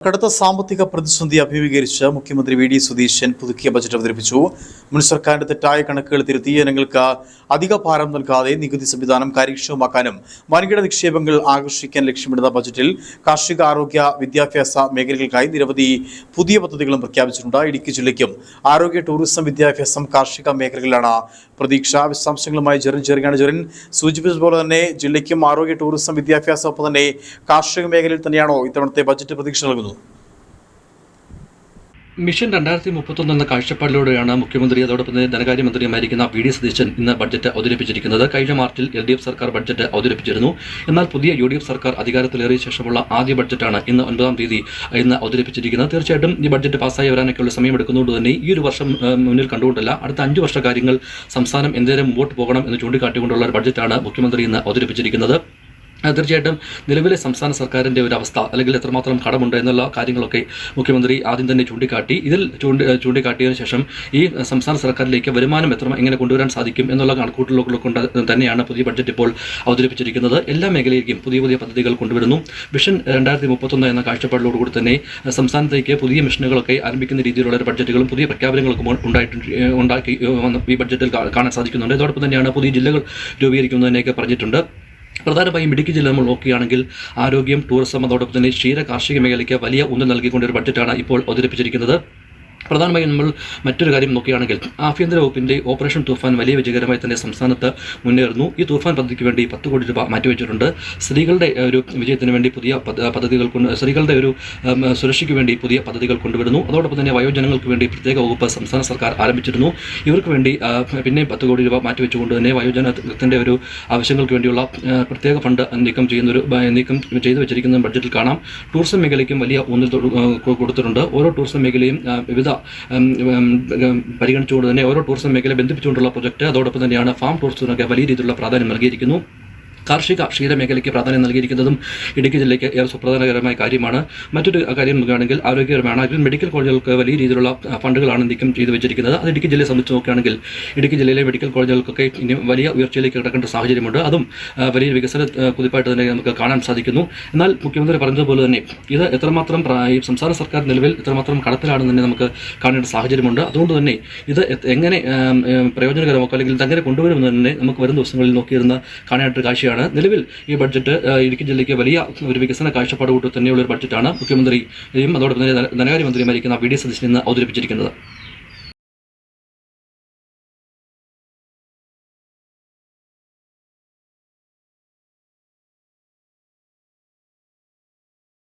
കടുത്ത സാമ്പത്തിക പ്രതിസന്ധി അഭിമുഖീകരിച്ച് മുഖ്യമന്ത്രി വി ഡി സതീശൻ പുതുക്കിയ ബജറ്റ് അവതരിപ്പിച്ചു. മുൻ സർക്കാരിന്റെ തെറ്റായ കണക്കുകൾ തിരുത്തി ജനങ്ങൾക്ക് അധിക ഭാരം നൽകാതെ നികുതി സംവിധാനം കാര്യക്ഷമമാക്കാനും വൻകിട നിക്ഷേപങ്ങൾ ആകർഷിക്കാൻ ലക്ഷ്യമിടുന്ന ബജറ്റിൽ കാർഷിക, ആരോഗ്യ, വിദ്യാഭ്യാസ മേഖലകൾക്കായി നിരവധി പുതിയ പദ്ധതികളും പ്രഖ്യാപിച്ചിട്ടുണ്ട്. ഇടുക്കി ജില്ലയ്ക്കും ആരോഗ്യ, ടൂറിസം, വിദ്യാഭ്യാസം, കാർഷിക മേഖലകളിലാണ് പ്രതീക്ഷ. വിശദാംശങ്ങളുമായി ജെറിൻ സൂചിപ്പിച്ചതുപോലെ തന്നെ ജില്ലയ്ക്കും ആരോഗ്യ, ടൂറിസം, വിദ്യാഭ്യാസം ഒപ്പം തന്നെ കാർഷിക മേഖലയിൽ തന്നെയാണോ ഇത്തവണത്തെ ബജറ്റ് പ്രതീക്ഷ നൽകുന്നത്? മിഷൻ 2031 എന്ന കാഴ്ചപ്പാടിലൂടെയാണ് മുഖ്യമന്ത്രി അതോടൊപ്പം തന്നെ ധനകാര്യമന്ത്രിയുമായിരിക്കുന്ന വി ഡി സതീശൻ ഇന്ന് ബഡ്ജറ്റ് അവതരിപ്പിച്ചിരിക്കുന്നത്. കഴിഞ്ഞ മാർച്ചിൽ LDF സർക്കാർ ബഡ്ജറ്റ് അവതരിപ്പിച്ചിരുന്നു. എന്നാൽ പുതിയ UDF സർക്കാർ അധികാരത്തിലേറിയ ശേഷമുള്ള ആദ്യ ബഡ്ജറ്റാണ് ഇന്ന് 9-ാം തീയതി ഇന്ന് അവതരിപ്പിച്ചിരിക്കുന്നത്. തീർച്ചയായിട്ടും ഈ ബഡ്ജറ്റ് പാസ്സായി വരാനൊക്കെയുള്ള സമയമെടുക്കുന്നതുകൊണ്ട് തന്നെ ഈ ഒരു വർഷം മുന്നിൽ കണ്ടുകൊണ്ടല്ല, അടുത്ത 5 വർഷ കാര്യങ്ങൾ സംസ്ഥാനം എന്തേലും മുമ്പോട്ട് പോകണം എന്ന് ചൂണ്ടിക്കാട്ടിക്കൊണ്ടുള്ള ഒരു ബഡ്ജറ്റാണ് മുഖ്യമന്ത്രി ഇന്ന് അവതരിപ്പിച്ചിരിക്കുന്നത്. തീർച്ചയായിട്ടും നിലവിലെ സംസ്ഥാന സർക്കാരിൻ്റെ ഒരു അവസ്ഥ അല്ലെങ്കിൽ എത്രമാത്രം കടമുണ്ട് എന്നുള്ള കാര്യങ്ങളൊക്കെ മുഖ്യമന്ത്രി ആദ്യം തന്നെ ചൂണ്ടിക്കാട്ടി. ഇതിൽ ചൂണ്ടിക്കാട്ടിയതിനു ശേഷം ഈ സംസ്ഥാന സർക്കാരിലേക്ക് വരുമാനം എങ്ങനെ കൊണ്ടുവരാൻ സാധിക്കും എന്നുള്ള കണക്കൂട്ടലുകൾ കൊണ്ട് തന്നെയാണ് പുതിയ ബഡ്ജറ്റ് ഇപ്പോൾ അവതരിപ്പിച്ചിരിക്കുന്നത്. എല്ലാ മേഖലയിലേക്കും പുതിയ പുതിയ പദ്ധതികൾ കൊണ്ടുവരുന്നു. വിഷൻ 2031 എന്ന കാഴ്ചപ്പാടിലോടുകൂടി തന്നെ സംസ്ഥാനത്തേക്ക് പുതിയ മിഷനുകളൊക്കെ ആരംഭിക്കുന്ന രീതിയിലുള്ള ഒരു ബഡ്ജറ്റുകളും പുതിയ പ്രഖ്യാപനങ്ങളൊക്കെ ഉണ്ടാക്കി ഈ ബഡ്ജറ്റിൽ കാണാൻ സാധിക്കുന്നുണ്ട്. അതോടൊപ്പം തന്നെയാണ് പുതിയ ജില്ലകൾ രൂപീകരിക്കുന്നതിനെയൊക്കെ പറഞ്ഞിട്ടുണ്ട്. പ്രധാനമായും ഇടുക്കി ജില്ല നമ്മൾ നോക്കുകയാണെങ്കിൽ ആരോഗ്യം, ടൂറിസം, അതോടൊപ്പം തന്നെ ക്ഷീര കാർഷിക മേഖലയ്ക്ക് വലിയ ഊന്നൽ നൽകിക്കൊണ്ടൊരു ബഡ്ജറ്റാണ് ഇപ്പോൾ അവതരിപ്പിച്ചിരിക്കുന്നത്. പ്രധാനമായും നമ്മൾ മറ്റൊരു കാര്യം നോക്കുകയാണെങ്കിൽ ആഭ്യന്തര വകുപ്പിൻ്റെ ഓപ്പറേഷൻ തൂഫാൻ വലിയ വിജയകരമായി തന്നെ സംസ്ഥാനത്ത് മുന്നേറുന്നു. ഈ തൂഫാൻ പദ്ധതിക്ക് വേണ്ടി 10 കോടി രൂപ മാറ്റിവെച്ചിട്ടുണ്ട്. സ്ത്രീകളുടെ ഒരു വിജയത്തിന് വേണ്ടി പുതിയ പദ്ധതികൾ സ്ത്രീകളുടെ ഒരു സുരക്ഷയ്ക്ക് വേണ്ടി പുതിയ പദ്ധതികൾ കൊണ്ടുവരുന്നു. അതോടൊപ്പം തന്നെ വയോജനങ്ങൾക്ക് വേണ്ടി പ്രത്യേക വകുപ്പ് സംസ്ഥാന സർക്കാർ ആരംഭിച്ചിരുന്നു. ഇവർക്ക് വേണ്ടി പിന്നെ 10 കോടി രൂപ മാറ്റിവെച്ചുകൊണ്ട് തന്നെ വയോജനത്തിൻ്റെ ഒരു ആവശ്യങ്ങൾക്ക് വേണ്ടിയുള്ള പ്രത്യേക ഫണ്ട് നീക്കം ചെയ്തു വെച്ചിരിക്കുന്ന ബഡ്ജറ്റിൽ കാണാം. ടൂറിസം മേഖലയ്ക്കും വലിയ ഊന്നൽ കൊടുത്തിട്ടുണ്ട്. ഓരോ ടൂറിസം മേഖലയും വിവിധ പരിഗണിച്ചുകൊണ്ട് തന്നെ ഓരോ ടൂറിസം മേഖല ബന്ധിപ്പിച്ചുകൊണ്ടുള്ള പ്രൊജക്ട്, അതോടൊപ്പം തന്നെയാണ് ഫാം ടൂറിസത്തിനൊക്കെ വലിയ രീതിയിലുള്ള പ്രാധാന്യം നൽകിയിരിക്കുന്നു. കാർഷിക ക്ഷീര മേഖലയ്ക്ക് പ്രാധാന്യം നൽകിയിരിക്കുന്നതും ഇടുക്കി ജില്ലയ്ക്ക് ഏറെ സുപ്രധാനകരമായ കാര്യമാണ്. മറ്റൊരു കാര്യം നോക്കുകയാണെങ്കിൽ ആരോഗ്യകരമാണ്. അതിൽ മെഡിക്കൽ കോളേജുകൾക്ക് വലിയ രീതിയിലുള്ള ഫണ്ടുകളാണ് നീക്കം ചെയ്തു വെച്ചിരിക്കുന്നത്. അത് ഇടുക്കി ജില്ലയെ സംബന്ധിച്ച് നോക്കുകയാണെങ്കിൽ ഇടുക്കി ജില്ലയിലെ മെഡിക്കൽ കോളേജുകൾക്കൊക്കെ ഇനി വലിയ ഉയർച്ചയിലേക്ക് കിടക്കേണ്ട സാഹചര്യമുണ്ട്. അതും വലിയ വികസന കുതിപ്പായിട്ട് തന്നെ നമുക്ക് കാണാൻ സാധിക്കുന്നു. എന്നാൽ മുഖ്യമന്ത്രി പറഞ്ഞതുപോലെ തന്നെ ഇത് എത്രമാത്രം ഈ സംസ്ഥാന സർക്കാർ നിലവിൽ എത്രമാത്രം കടത്തിലാണെന്ന് തന്നെ നമുക്ക് കാണേണ്ട സാഹചര്യമുണ്ട്. അതുകൊണ്ട് തന്നെ ഇത് എങ്ങനെ പ്രയോജനകരമാക്കും അല്ലെങ്കിൽ എങ്ങനെ കൊണ്ടുവരുമെന്ന് തന്നെ നമുക്ക് വരും ദിവസങ്ങളിൽ നോക്കിയിരുന്ന കാണേണ്ട കാഴ്ചയാണ്. നിലവിൽ ഈ ബഡ്ജറ്റ് ഇടുക്കി ജില്ലയ്ക്ക് വലിയ ഒരു വികസന കാഴ്ചപ്പാട് കൂട്ടി തന്നെയുള്ള ഒരു ബഡ്ജറ്റാണ് മുഖ്യമന്ത്രിയും അതോടൊപ്പം തന്നെ ധനകാര്യമന്ത്രിയുമായിരിക്കുന്ന വി ഡി സതീശൻ ഇന്ന് അവതരിപ്പിച്ചിരിക്കുന്നത്.